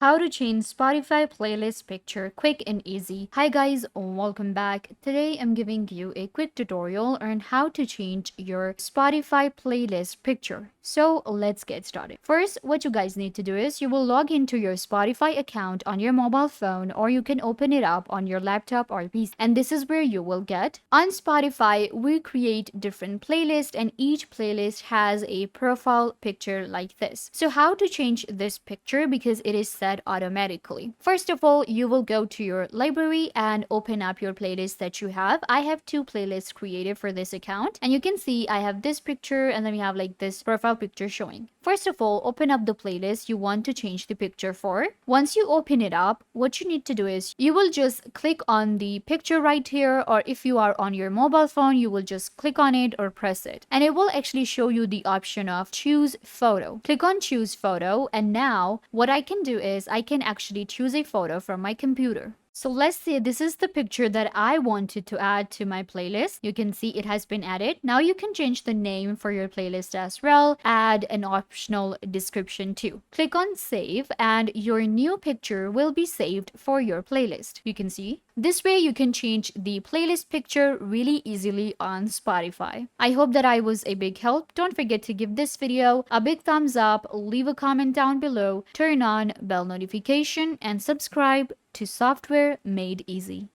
How to change Spotify playlist picture quick and easy. Hi guys, welcome back. Today I'm giving you a quick tutorial on how to change your Spotify playlist picture. So let's get started. First, what you guys need to do is you will log into your Spotify account on your mobile phone, or you can open it up on your laptop or PC. And this is where you will get on Spotify, we create different playlists and each playlist has a profile picture like this. So how to change this picture because it is set automatically. First of all, you will go to your library and open up your playlist that you have. I have two playlists created for this account, and you can see I have this picture and then we have like this profile picture showing. First of all, open up the playlist you want to change the picture for. Once you open it up, what you need to do is you will just click on the picture right here, or if you are on your mobile phone, you will just click on it or press it. And it will actually show you the option of choose photo. Click on choose photo, and now what I can do is I can actually choose a photo from my computer. So let's say this is the picture that I wanted to add to my playlist. You can see it has been added. Now you can change the name for your playlist as well. Add an optional description too. Click on save and your new picture will be saved for your playlist. You can see. This way you can change the playlist picture really easily on Spotify. I hope that I was a big help. Don't forget to give this video a big thumbs up, leave a comment down below, turn on bell notification and subscribe to Software Made Easy.